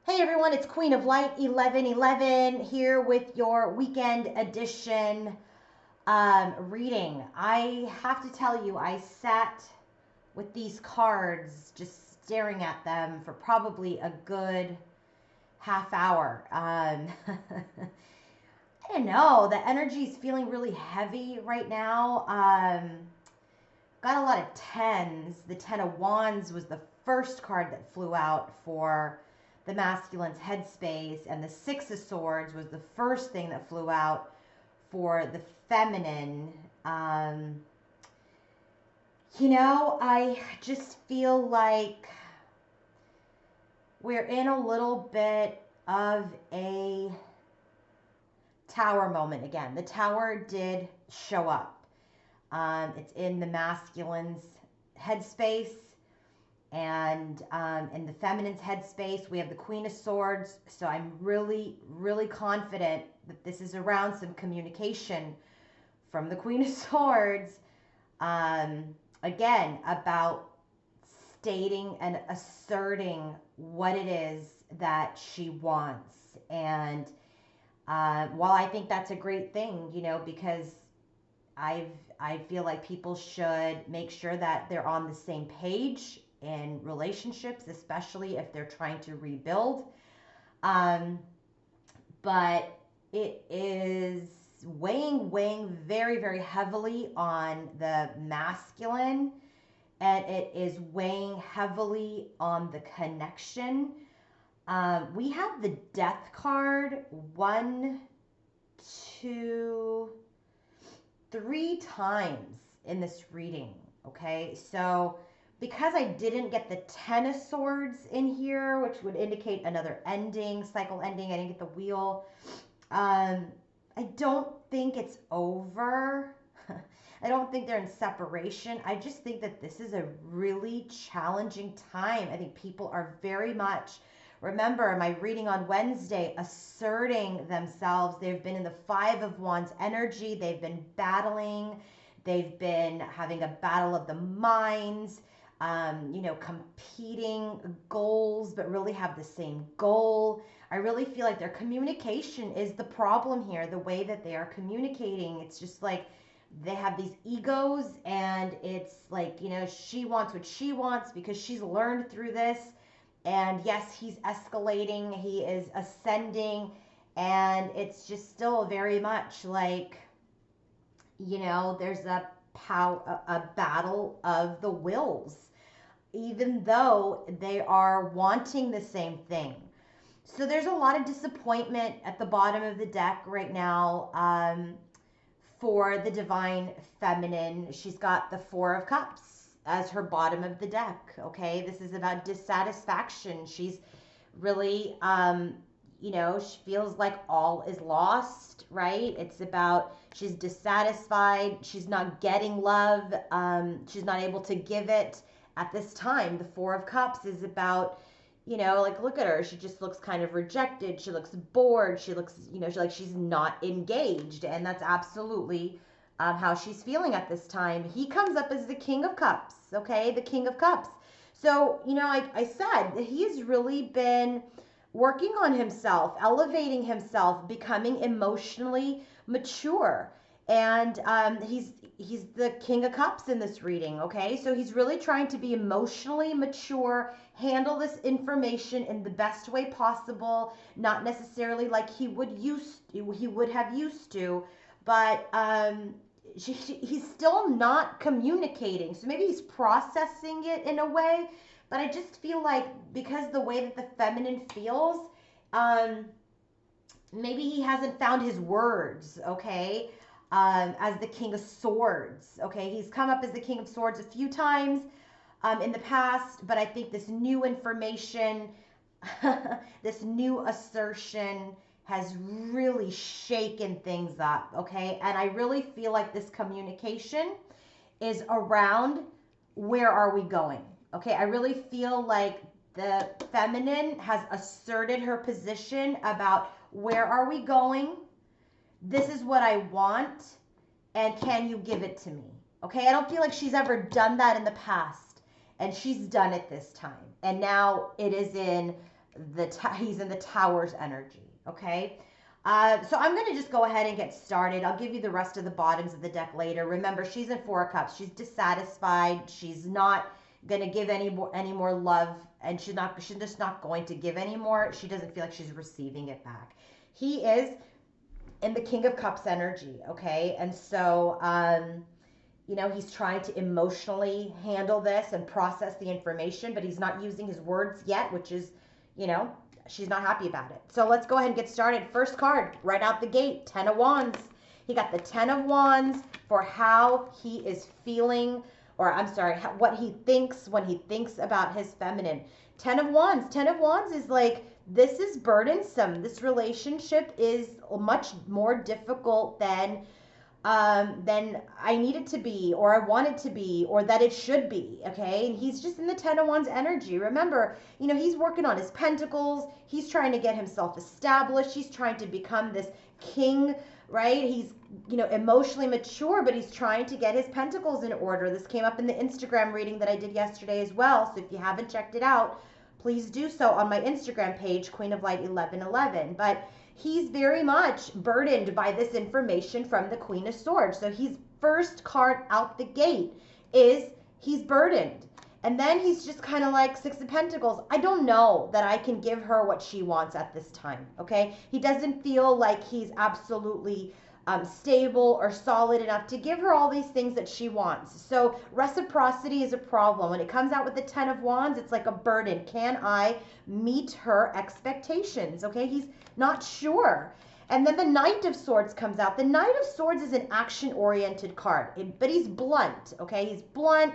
Hey everyone, it's Queen of Light 1111 here with your weekend edition reading. I have to tell you, I sat with these cards just staring at them for probably a good half hour. I don't know, the energy is feeling really heavy right now. Got a lot of tens. The Ten of Wands was the first card that flew out for the masculine's headspace, and the Six of Swords was the first thing that flew out for the feminine. Um, I just feel like we're in a little bit of a tower moment again. The tower did show up. It's in the masculine's headspace, and in the feminine's headspace, we have the Queen of Swords. So I'm really, really confident that this is around some communication from the Queen of Swords. Um, Again, about stating and asserting what it is that she wants. And while I think that's a great thing, because I've I feel like people should make sure that they're on the same page in relationships, especially if they're trying to rebuild. Um, but it is weighing very, very heavily on the masculine, and it is weighing heavily on the connection. We have the death card one, two, three times in this reading. Okay, so because I didn't get the Ten of Swords in here, which would indicate another ending, cycle ending, I didn't get the wheel. I don't think it's over. I don't think they're in separation. I just think that this is a really challenging time. I think people are very much, remember my reading on Wednesday, asserting themselves. They've been in the Five of Wands energy. They've been battling. They've been having a battle of the minds, competing goals, but really have the same goal. I really feel like their communication is the problem here. The way that they are communicating, it's just like they have these egos, and it's like, she wants what she wants because she's learned through this. And yes, he's escalating, he is ascending, and it's just still very much like, there's a battle of the wills, even though they are wanting the same thing. So there's a lot of disappointment at the bottom of the deck right now. For the divine feminine, she's got the Four of Cups as her bottom of the deck. Okay, this is about dissatisfaction. She's really, she feels like all is lost, right? It's about she's dissatisfied. She's not getting love. She's not able to give it at this time. The Four of Cups is about, like, look at her. She just looks kind of rejected. She looks bored. She looks, she's not engaged. And that's absolutely how she's feeling at this time. He comes up as the King of Cups, okay? The King of Cups. So, I said that he's really been working on himself, elevating himself, becoming emotionally mature. And he's the King of Cups in this reading, okay? So he's really trying to be emotionally mature, handle this information in the best way possible, not necessarily like he would have used to, but he's still not communicating. So maybe he's processing it in a way, but I just feel like because the way that the feminine feels, um, maybe he hasn't found his words, okay? As the King of Swords, okay? He's come up as the King of Swords a few times in the past, but I think this new information, this new assertion has really shaken things up, okay? And I really feel like this communication is around where are we going, okay? I really feel like the feminine has asserted her position about where are we going? This is what I want, and can you give it to me? Okay, I don't feel like she's ever done that in the past, and she's done it this time. And now it is in he's in the Tower's energy, okay? So I'm going to just go ahead and get started. I'll give you the rest of the bottoms of the deck later. Remember, she's in Four of Cups. She's dissatisfied. She's not going to give any more love, and she's just not going to give anymore. She doesn't feel like she's receiving it back. He is in the King of Cups energy, okay? And so he's trying to emotionally handle this and process the information, but he's not using his words yet, which is, you know, she's not happy about it. So let's go ahead and get started. First card, right out the gate, Ten of Wands. He got the Ten of Wands for how he is feeling, or I'm sorry, what he thinks when he thinks about his feminine. Ten of Wands. Ten of Wands is like, this is burdensome. This relationship is much more difficult than I need it to be, or I want it to be, or that it should be, okay? And he's just in the Ten of Wands energy. Remember, he's working on his pentacles. He's trying to get himself established. He's trying to become this king, right? He's, emotionally mature, but he's trying to get his pentacles in order. This came up in the Instagram reading that I did yesterday as well. So if you haven't checked it out, please do so on my Instagram page, Queen of Light 1111. But he's very much burdened by this information from the Queen of Swords. So his first card out the gate is he's burdened. And then he's just kind of like Six of Pentacles. I don't know that I can give her what she wants at this time, okay? He doesn't feel like he's absolutely stable or solid enough to give her all these things that she wants. So reciprocity is a problem. When it comes out with the Ten of Wands, it's like a burden. Can I meet her expectations? Okay, he's not sure. And then the Knight of Swords comes out. The Knight of Swords is an action-oriented card, but he's blunt, okay? He's blunt.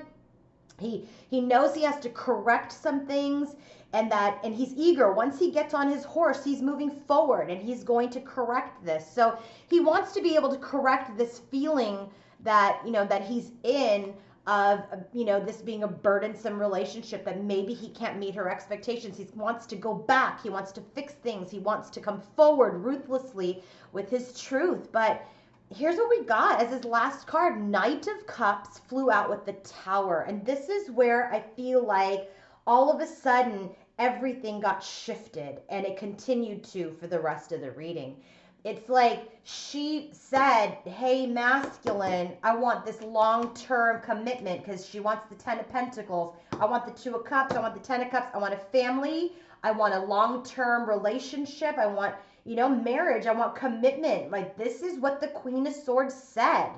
He knows he has to correct some things, and he's eager. Once he gets on his horse, he's moving forward and he's going to correct this. So he wants to be able to correct this feeling that, that he's in of, this being a burdensome relationship, that maybe he can't meet her expectations. He wants to go back. He wants to fix things. He wants to come forward ruthlessly with his truth. But here's what we got as his last card. Knight of Cups flew out with the Tower. And this is where I feel like all of a sudden everything got shifted, and it continued to for the rest of the reading. It's like she said, hey, masculine, I want this long-term commitment, because she wants the Ten of Pentacles. I want the Two of Cups. I want the Ten of Cups. I want a family. I want a long-term relationship. I want, marriage. I want commitment. Like, this is what the Queen of Swords said.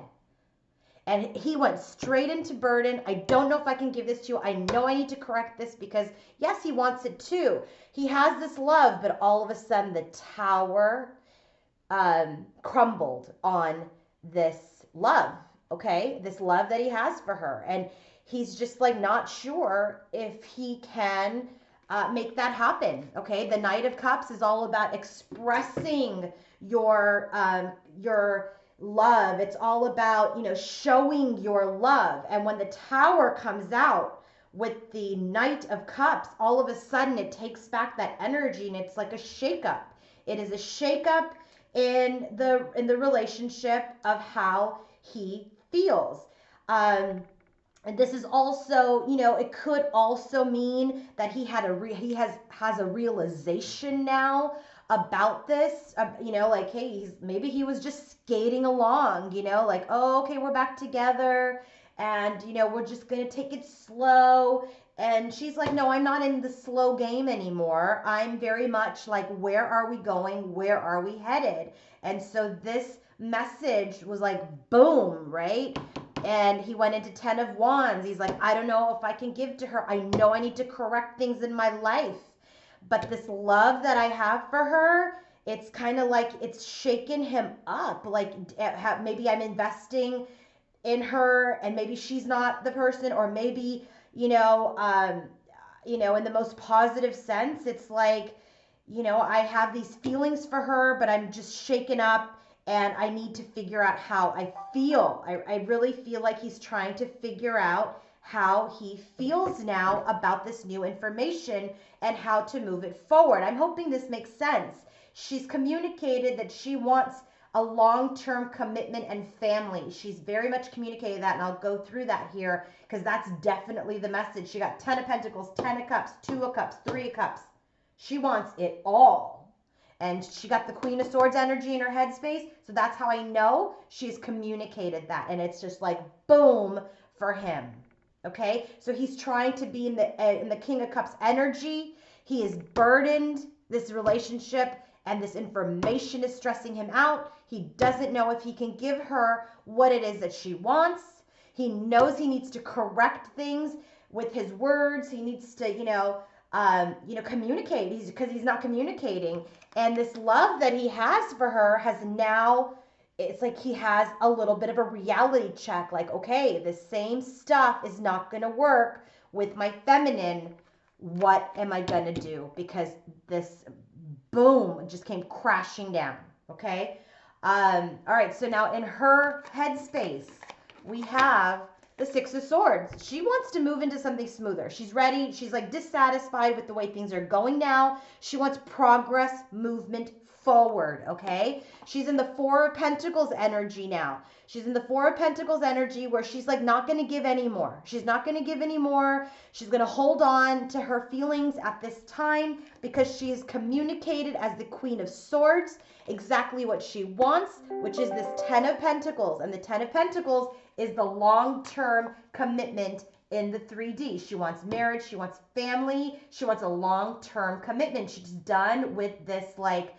And he went straight into burden. I don't know if I can give this to you. I know I need to correct this, because yes, he wants it too. He has this love, but all of a sudden the Tower crumbled on this love, okay? This love that he has for her. And he's just like not sure if he can make that happen, okay? The Knight of Cups is all about expressing your love. It's all about, showing your love. And when the Tower comes out with the Knight of Cups, all of a sudden it takes back that energy, and it's like a shakeup. It is a shakeup in the relationship of how he feels. And this is also, it could also mean that he has a realization now about this, like, hey, maybe he was just skating along, like, oh, okay, we're back together, and, we're just going to take it slow. And she's like, no, I'm not in the slow game anymore. I'm very much like, where are we going? Where are we headed? And so this message was like, boom, right? And he went into Ten of Wands. He's like, I don't know if I can give to her. I know I need to correct things in my life. But this love that I have for her, it's kind of like it's shaken him up. Like, maybe I'm investing in her, and maybe she's not the person, or maybe, in the most positive sense, it's like, I have these feelings for her, but I'm just shaken up, and I need to figure out how I feel. I really feel like he's trying to figure out how he feels now about this new information and how to move it forward. I'm hoping this makes sense. She's communicated that she wants a long-term commitment and family. She's very much communicated that, and I'll go through that here, because that's definitely the message. She got Ten of Pentacles, Ten of Cups, Two of Cups, Three of Cups. She wants it all. And she got the Queen of Swords energy in her headspace. So that's how I know she's communicated that. And it's just like boom for him. Okay? So he's trying to be in the King of Cups energy. He is burdened, this relationship, and this information is stressing him out. He doesn't know if he can give her what it is that she wants. He knows he needs to correct things with his words. He needs to, communicate. Because he's not communicating. And this love that he has for her has now, it's like he has a little bit of a reality check. Like, okay, the same stuff is not going to work with my feminine. What am I going to do? Because this boom just came crashing down. Okay. All right. So now in her headspace, we have the Six of Swords. She wants to move into something smoother. She's ready. She's like dissatisfied with the way things are going now. She wants progress, movement forward. Okay. She's in the Four of Pentacles energy now. She's in the Four of Pentacles energy where she's like not going to give anymore. She's not going to give anymore. She's going to hold on to her feelings at this time because she is communicated as the Queen of Swords exactly what she wants, which is this Ten of Pentacles. And the Ten of Pentacles is the long-term commitment in the 3D. She wants marriage. She wants family. She wants a long-term commitment. She's done with this, like,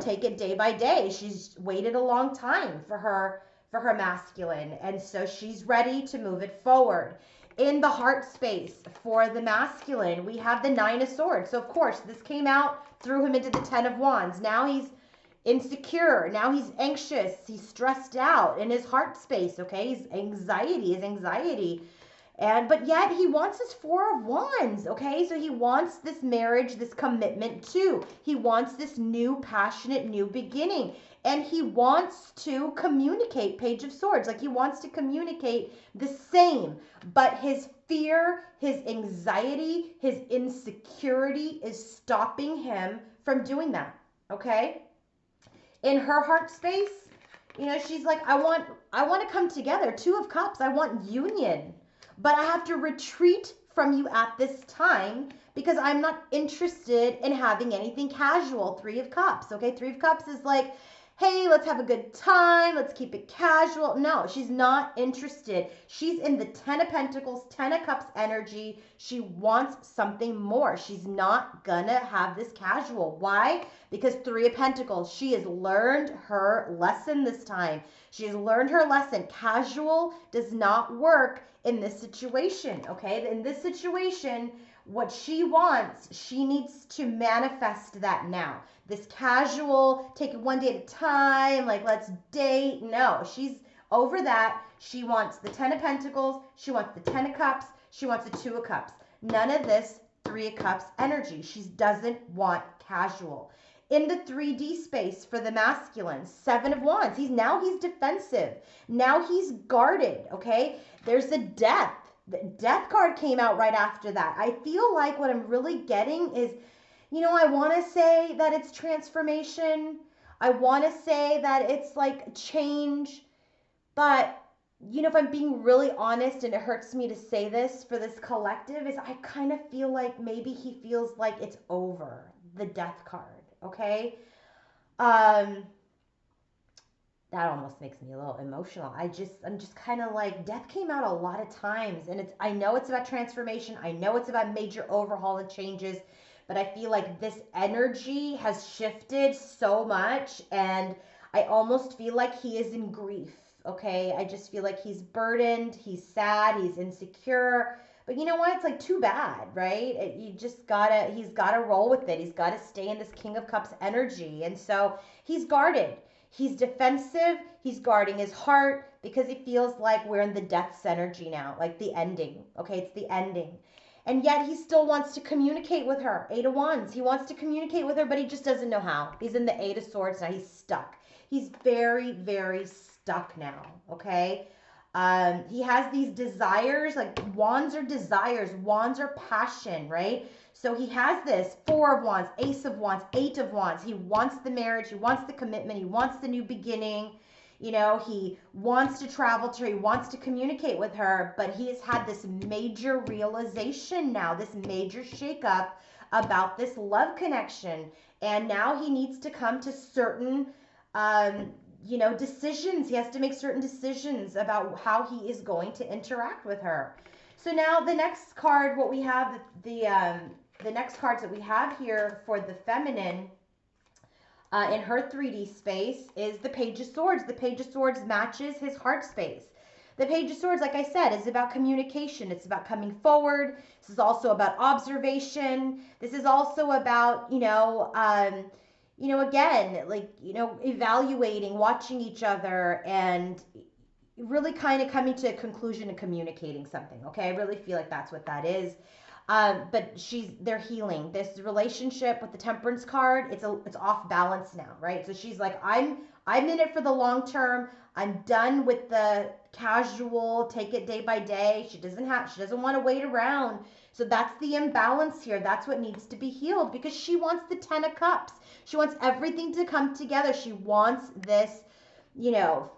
take it day by day. She's waited a long time for her masculine. And so she's ready to move it forward. In the heart space for the masculine, we have the Nine of Swords. So of course, this came out, threw him into the Ten of Wands. Now he's insecure. Now he's anxious. He's stressed out in his heart space. Okay. His anxiety. But yet he wants his Four of Wands. Okay. So he wants this marriage, this commitment too. He wants this new, passionate, new beginning. And he wants to communicate, Page of Swords. Like he wants to communicate the same. But his fear, his anxiety, his insecurity is stopping him from doing that. Okay. In her heart space, she's like, I want to come together. Two of Cups. I want union. But I have to retreat from you at this time because I'm not interested in having anything casual. Three of Cups. Okay. Three of Cups is like, hey, let's have a good time. Let's keep it casual. No, she's not interested. She's in the Ten of Pentacles, Ten of Cups energy. She wants something more. She's not gonna have this casual. Why? Because Three of Pentacles, she has learned her lesson this time. She has learned her lesson. Casual does not work in this situation, okay? In this situation, what she wants, she needs to manifest that now. This casual, take it one day at a time, like let's date. No, she's over that. She wants the Ten of Pentacles. She wants the Ten of Cups. She wants the Two of Cups. None of this Three of Cups energy. She doesn't want casual. In the 3D space for the masculine, Seven of Wands. He's defensive. Now he's guarded, okay? There's the Death. The Death card came out right after that. I feel like what I'm really getting is, I want to say that it's transformation. I want to say that it's like change. But, if I'm being really honest, and it hurts me to say this for this collective, is I kind of feel like maybe he feels like it's over. The Death card, okay? That almost makes me a little emotional. I'm just kind of like, Death came out a lot of times, and I know it's about transformation. I know it's about major overhaul and changes. But I feel like this energy has shifted so much, and I almost feel like he is in grief, okay? I just feel like he's burdened, he's sad, he's insecure. But you know what? It's like too bad, right? He's gotta roll with it. He's gotta stay in this King of Cups energy. And so he's guarded. He's defensive. He's guarding his heart because he feels like we're in the Death's energy now, like the ending, okay? It's the ending. And yet he still wants to communicate with her. Eight of Wands. He wants to communicate with her, but he just doesn't know how. He's in the Eight of Swords now. He's stuck. He's very, very stuck now, okay? He has these desires, like wands are desires. Wands are passion, right? So he has this Four of Wands, Ace of Wands, Eight of Wands. He wants the marriage. He wants the commitment. He wants the new beginning. He wants to travel to her, he wants to communicate with her, but he has had this major realization now, this major shakeup about this love connection. And now he needs to come to certain, um, decisions. He has to make certain decisions about how he is going to interact with her. So now the next card, what we have, the next cards that we have here for the feminine in her 3D space is the Page of Swords. The Page of Swords matches his heart space. The Page of Swords, like I said, is about communication. It's about coming forward. This is also about observation. This is also about, again, like, evaluating, watching each other, and really kind of coming to a conclusion and communicating something. Okay, I really feel like that's what that is. But they're healing this relationship with the Temperance card. It's off balance now, right? So she's like, I'm in it for the long term. I'm done with the casual, take it day by day. She doesn't want to wait around. So that's the imbalance here. That's what needs to be healed, because she wants the 10 of Cups. She wants everything to come together. She wants this,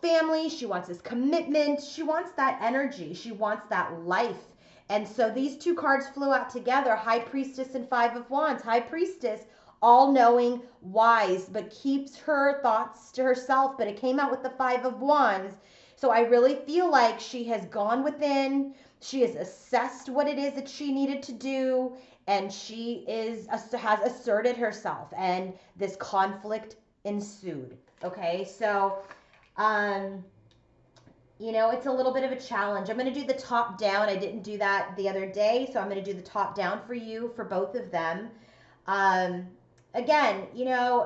family. She wants this commitment. She wants that energy. She wants that life. And so these two cards flew out together, High Priestess and Five of Wands. High Priestess, all-knowing, wise, but keeps her thoughts to herself. But it came out with the Five of Wands. So I really feel like she has gone within. She has assessed what it is that she needed to do. And she has asserted herself. And this conflict ensued. Okay, so it's a little bit of a challenge. I'm going to do the top down. I didn't do that the other day, so I'm going to do the top down for you for both of them. Again,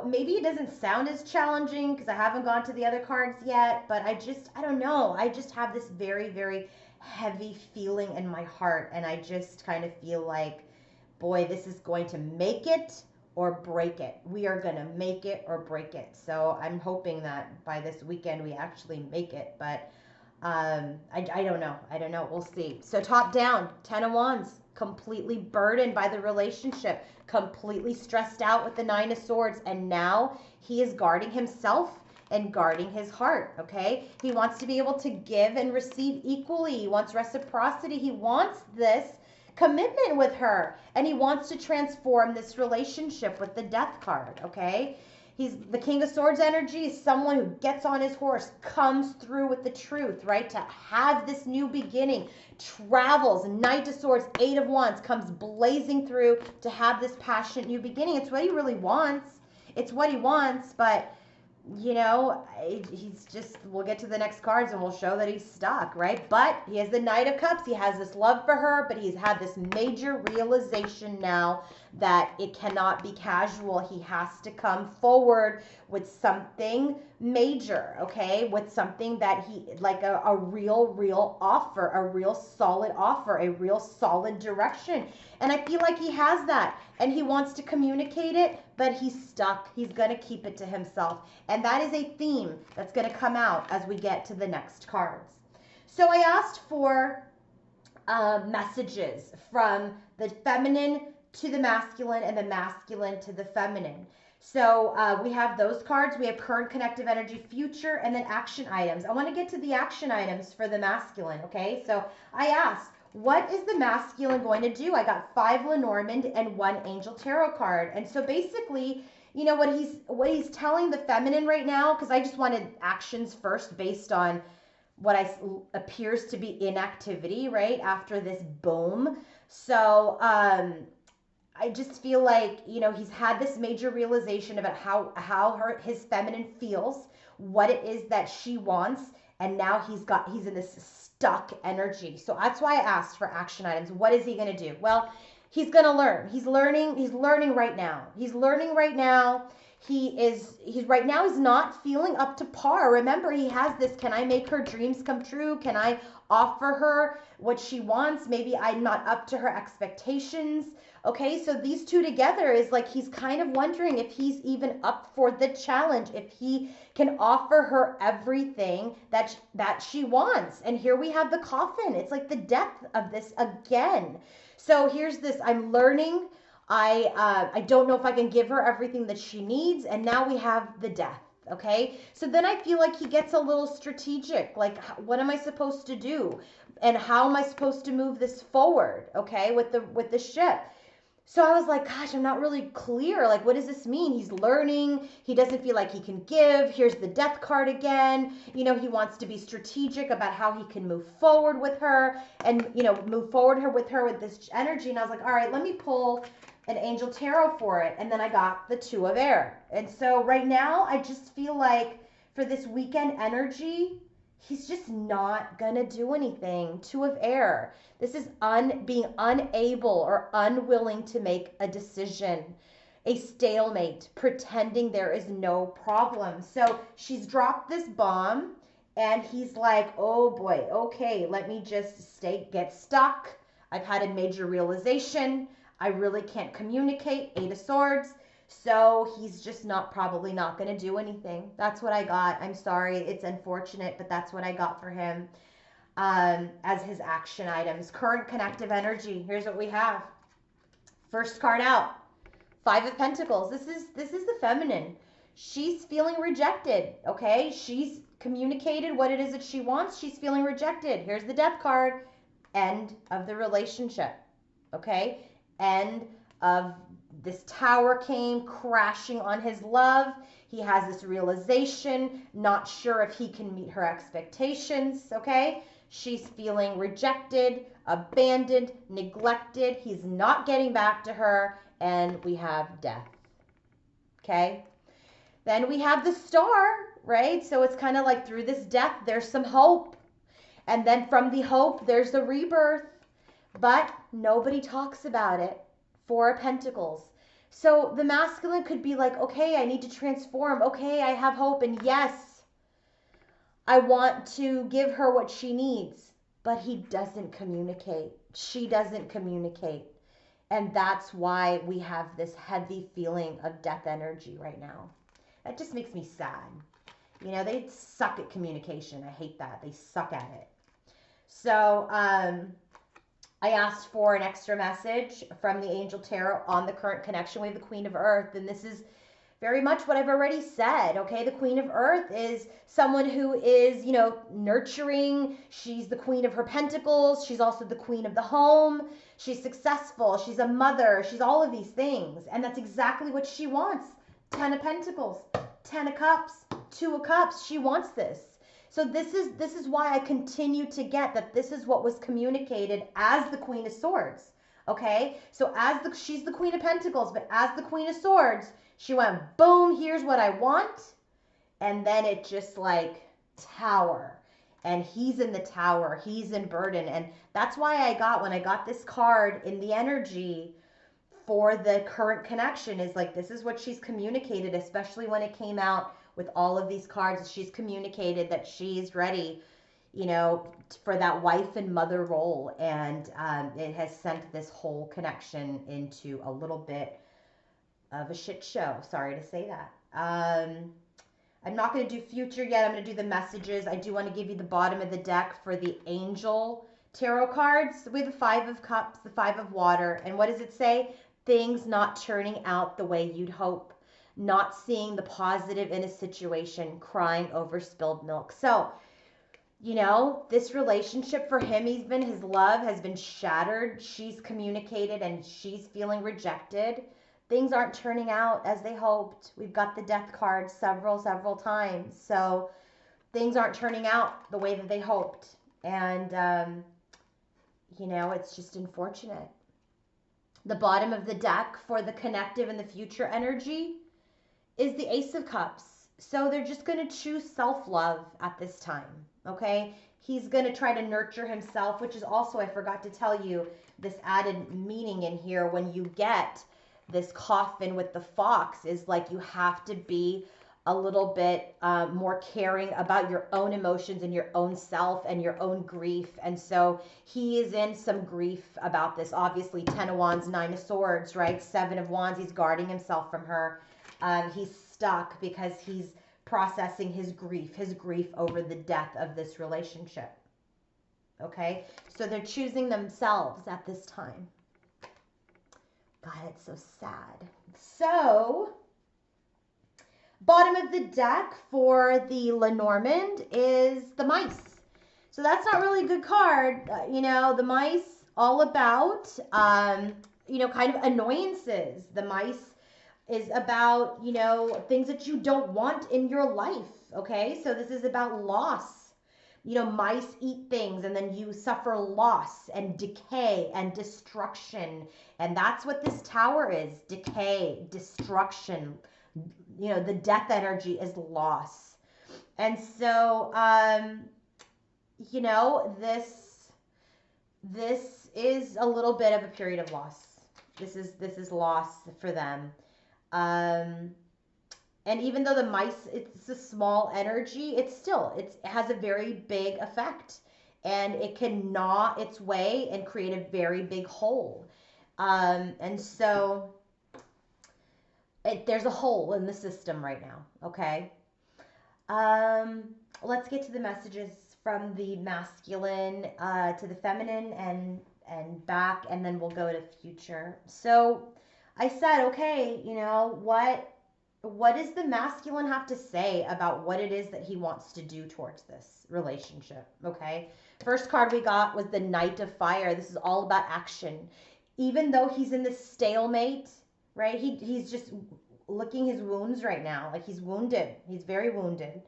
maybe it doesn't sound as challenging because I haven't gone to the other cards yet, but I don't know. I just have this very, very heavy feeling in my heart, and I just kind of feel like, boy, this is going to make it or break it. We are going to make it or break it. So I'm hoping that by this weekend we actually make it, but I don't know. I don't know. We'll see. So top down, 10 of Wands, completely burdened by the relationship, completely stressed out with the 9 of Swords. And now he is guarding himself and guarding his heart. Okay. He wants to be able to give and receive equally. He wants reciprocity. He wants this commitment with her, and he wants to transform this relationship with the Death card. Okay. He's the King of Swords energy is someone who gets on his horse, comes through with the truth, right? To have this new beginning, travels, Knight of Swords, 8 of Wands, comes blazing through to have this passionate new beginning. It's what he really wants. It's what he wants, but he's just, we'll get to the next cards and we'll show that he's stuck, right? But he has the Knight of Cups. He has this love for her, but he's had this major realization now that it cannot be casual. He has to come forward with something major, okay? With something that like a real offer, a real solid offer, a real solid direction. And I feel like he has that, and he wants to communicate it, but he's stuck. He's going to keep it to himself. And that is a theme that's going to come out as we get to the next cards. So I asked for messages from the feminine to the masculine and the masculine to the feminine. So we have those cards. We have current connective energy, future, and then action items. I want to get to the action items for the masculine, okay? So I asked, what is the masculine going to do? I got 5 Lenormand and 1 Angel Tarot card. And so basically, what he's telling the feminine right now, because I just wanted actions first based on what appears to be inactivity, right? After this boom. So I just feel like, he's had this major realization about how his feminine feels, what it is that she wants, and now he's in this stuck energy. So that's why I asked for action items. What is he going to do? Well, he's going to learn. He's learning right now. He's learning right now. He's not feeling up to par. Remember, he has this, can I make her dreams come true? Can I offer her what she wants? Maybe I'm not up to her expectations. Okay, so these two together is like he's kind of wondering if he's even up for the challenge, if he can offer her everything that she wants. And here we have the Coffin. It's like the depth of this again. So here's this, I'm learning. I don't know if I can give her everything that she needs. And now we have the Death. Okay, so then I feel like he gets a little strategic. Like, what am I supposed to do? And how am I supposed to move this forward? Okay, with the ship. So I was like, gosh, I'm not really clear. Like, what does this mean? He's learning. He doesn't feel like he can give. Here's the death card again. He wants to be strategic about how he can move forward with her and, move forward with her with this energy. And I was like, all right, let me pull an angel tarot for it. And then I got the Two of Air. And so right now, I just feel like for this weekend energy, he's just not going to do anything. Two of Air. This is being unable or unwilling to make a decision, a stalemate, pretending there is no problem. So she's dropped this bomb, and he's like, oh boy, okay, let me just get stuck. I've had a major realization. I really can't communicate. Eight of Swords. So he's just probably not going to do anything. That's what I got. I'm sorry. It's unfortunate, but that's what I got for him as his action items. Current connective energy. Here's what we have. First card out. Five of Pentacles. This is the feminine. She's feeling rejected. Okay, she's communicated what it is that she wants. She's feeling rejected. Here's the Death card. End of the relationship. Okay, end of this tower came crashing on his love. He has this realization, not sure if he can meet her expectations. Okay, she's feeling rejected, abandoned, neglected. He's not getting back to her, and we have death. Okay, then we have the Star, right? So it's kind of like through this death, there's some hope. And then from the hope, there's the rebirth. But nobody talks about it. Four of Pentacles. So the masculine could be like, okay, I need to transform. Okay, I have hope. And yes, I want to give her what she needs. But he doesn't communicate. She doesn't communicate. And that's why we have this heavy feeling of death energy right now. That just makes me sad. They suck at communication. I hate that. They suck at it. So, I asked for an extra message from the Angel Tarot on the current connection. We have the Queen of Earth, and this is very much what I've already said, okay? The Queen of Earth is someone who is, nurturing. She's the Queen of her Pentacles. She's also the Queen of the home. She's successful. She's a mother. She's all of these things, and that's exactly what she wants. 10 of Pentacles, 10 of Cups, 2 of Cups. She wants this. So this is why I continue to get that this is what was communicated as the Queen of Swords. Okay? So she's the Queen of Pentacles, but as the Queen of Swords, she went, boom, here's what I want. And then it just like tower. And he's in the tower. He's in burden. And that's why when I got this card in the energy for the current connection is like, this is what she's communicated, especially when it came out with all of these cards. She's communicated that she's ready, for that wife and mother role. And it has sent this whole connection into a little bit of a shit show. Sorry to say that. I'm not going to do future yet. I'm going to do the messages. I do want to give you the bottom of the deck for the Angel Tarot cards. We have the Five of Cups, the Five of Water. And what does it say? Things not turning out the way you'd hope. Not seeing the positive in a situation, crying over spilled milk. So, this relationship for him, his love has been shattered. She's communicated and she's feeling rejected. Things aren't turning out as they hoped. We've got the Death card several times. So things aren't turning out the way that they hoped. And, it's just unfortunate. The bottom of the deck for the connective and the future energy is the Ace of Cups. So they're just going to choose self-love at this time, okay? He's going to try to nurture himself, which is also, I forgot to tell you, this added meaning in here when you get this coffin with the fox is like you have to be a little bit more caring about your own emotions and your own self and your own grief. And so he is in some grief about this. Obviously, 10 of Wands, 9 of Swords, right? 7 of Wands, he's guarding himself from her. He's stuck because he's processing his grief over the death of this relationship. Okay? So they're choosing themselves at this time. God, it's so sad. So, bottom of the deck for the Lenormand is the Mice. So that's not really a good card. The Mice, all about kind of annoyances. The mice is about, things that you don't want in your life. Okay. So this is about loss. Mice eat things and then you suffer loss and decay and destruction. And that's what this tower is: decay, destruction. The death energy is loss. And so, this is a little bit of a period of loss. This is loss for them. Um, and even though the mice, it's a small energy, it has a very big effect, and it can gnaw its way and create a very big hole. And so there's a hole in the system right now. Okay. Um, let's get to the messages from the masculine to the feminine and back, and then we'll go to future. So I said, okay, what does the masculine have to say about what it is that he wants to do towards this relationship? Okay. First card we got was the Knight of Fire. This is all about action. Even though he's in this stalemate, right? He's just licking his wounds right now. Like, he's wounded. He's very wounded.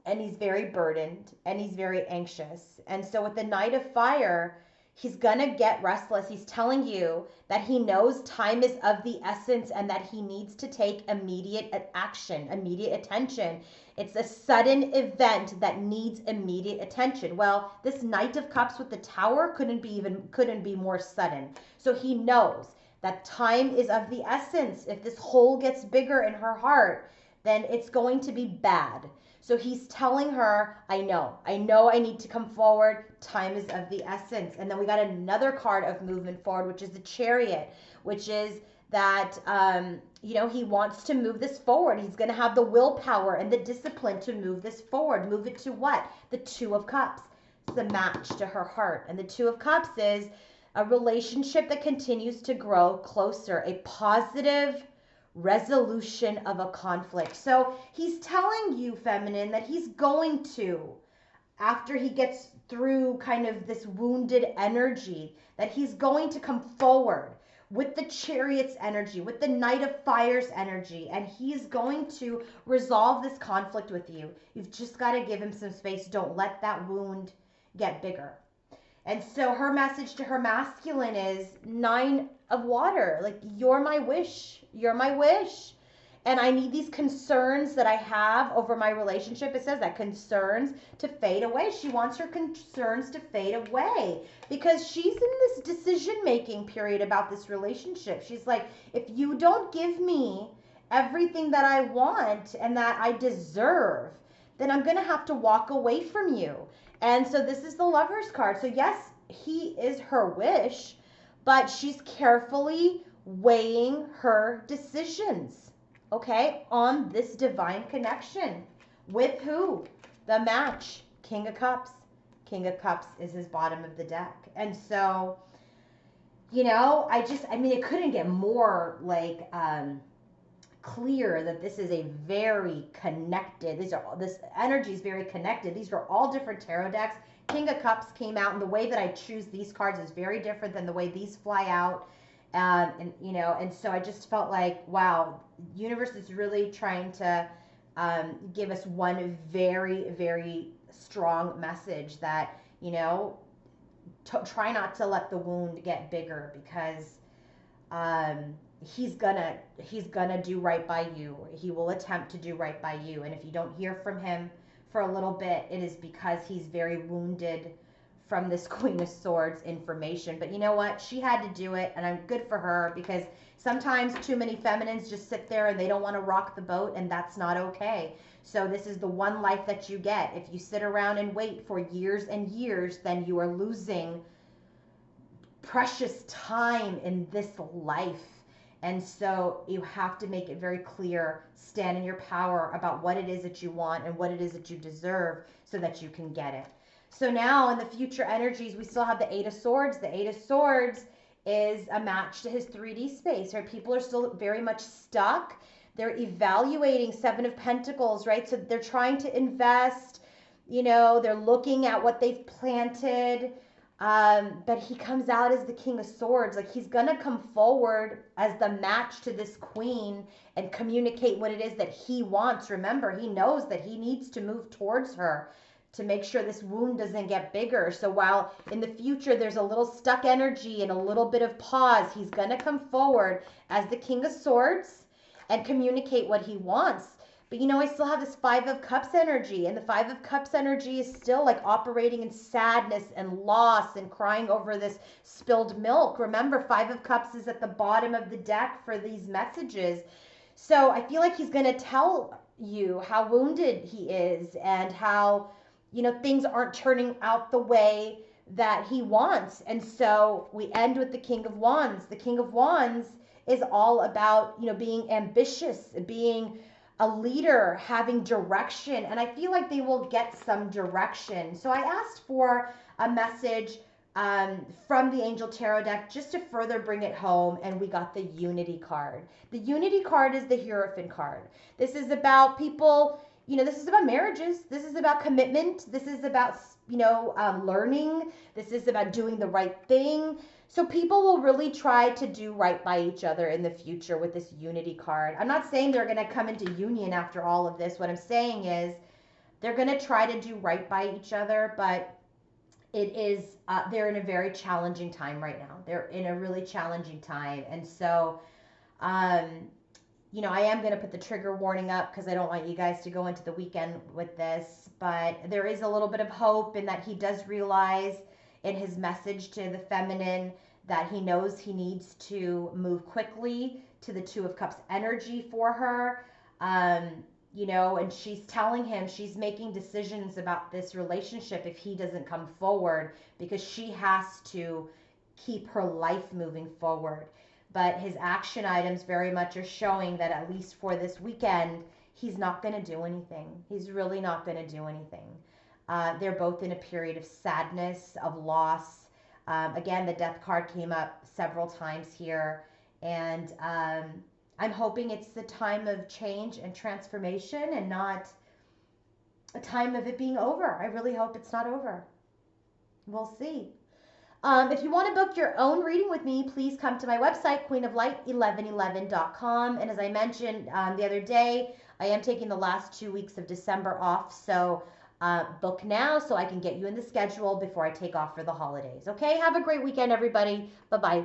And he's very burdened. And he's very anxious. And so with the Knight of Fire, he's going to get restless. He's telling you that he knows time is of the essence and that he needs to take immediate action, immediate attention. It's a sudden event that needs immediate attention. Well, this Knight of Cups with the Tower couldn't be more sudden. So he knows that time is of the essence. If this hole gets bigger in her heart, then it's going to be bad. So he's telling her, I know I need to come forward. Time is of the essence. And then we got another card of movement forward, which is the Chariot, which is that, he wants to move this forward. He's going to have the willpower and the discipline to move this forward. Move it to what? The Two of Cups. It's the match to her heart. And the Two of Cups is a relationship that continues to grow closer, a positive resolution of a conflict. So he's telling you, feminine, that he's going to, after he gets through kind of this wounded energy, that he's going to come forward with the Chariot's energy, with the Knight of Fire's energy, and he's going to resolve this conflict with you. You've just got to give him some space. Don't let that wound get bigger. And so her message to her masculine is Nine of Water. Like, you're my wish. You're my wish. And I need these concerns that I have over my relationship. It says that concerns to fade away. She wants her concerns to fade away because she's in this decision-making period about this relationship. She's like, if you don't give me everything that I want and that I deserve, then I'm going to have to walk away from you. And so this is the Lover's card. So yes, he is her wish, but she's carefully weighing her decisions, okay, on this divine connection. With who? The match, King of Cups. King of Cups is his bottom of the deck. And so, it couldn't get more like clear that this is a very connected, this energy is very connected. These are all different tarot decks. King of Cups came out, and the way that I choose these cards is very different than the way these fly out. And so I just felt like, wow, universe is really trying to give us one very, very strong message that, try not to let the wound get bigger, because he's gonna do right by you. He will attempt to do right by you. And if you don't hear from him for a little bit, it is because he's very wounded from this Queen of Swords information. But you know what? She had to do it, and I'm good for her, because sometimes too many feminines just sit there and they don't want to rock the boat, and that's not okay. So this is the one life that you get. If you sit around and wait for years and years, then you are losing precious time in this life. And so you have to make it very clear, stand in your power about what it is that you want and what it is that you deserve, so that you can get it. So now in the future energies, we still have the Eight of Swords. The Eight of Swords is a match to his 3D space, right? People are still very much stuck. They're evaluating. Seven of Pentacles, right? So they're trying to invest, they're looking at what they've planted. But he comes out as the King of Swords. Like he's gonna come forward as the match to this queen and communicate what it is that he wants. Remember, he knows that he needs to move towards her to make sure this wound doesn't get bigger. So while in the future there's a little stuck energy and a little bit of pause, he's gonna come forward as the King of Swords and communicate what he wants. But I still have this Five of Cups energy, and the Five of Cups energy is still like operating in sadness and loss and crying over this spilled milk. Remember, Five of Cups is at the bottom of the deck for these messages. So I feel like he's going to tell you how wounded he is and how, things aren't turning out the way that he wants. And so we end with the King of Wands. The King of Wands is all about, being ambitious, being a leader, having direction, and I feel like they will get some direction. So I asked for a message from the Angel Tarot deck just to further bring it home, and we got the Unity card. The Unity card is the Hierophant card. This is about people, this is about marriages. This is about commitment. This is about, learning. This is about doing the right thing. So people will really try to do right by each other in the future with this Unity card. I'm not saying they're going to come into union after all of this. What I'm saying is they're going to try to do right by each other, but they're in a very challenging time right now. They're in a really challenging time. And so, I am going to put the trigger warning up because I don't want you guys to go into the weekend with this, but there is a little bit of hope in that he does realize in his message to the feminine that he knows he needs to move quickly to the Two of Cups energy for her. And she's telling him she's making decisions about this relationship if he doesn't come forward because she has to keep her life moving forward. But his action items very much are showing that at least for this weekend, he's not going to do anything. He's really not going to do anything. They're both in a period of sadness, of loss. Again, the Death card came up several times here. And I'm hoping it's the time of change and transformation and not a time of it being over. I really hope it's not over. We'll see. If you want to book your own reading with me, please come to my website, queenoflight1111.com. And as I mentioned the other day, I am taking the last 2 weeks of December off. So book now so I can get you in the schedule before I take off for the holidays. Okay, have a great weekend, everybody. Bye-bye.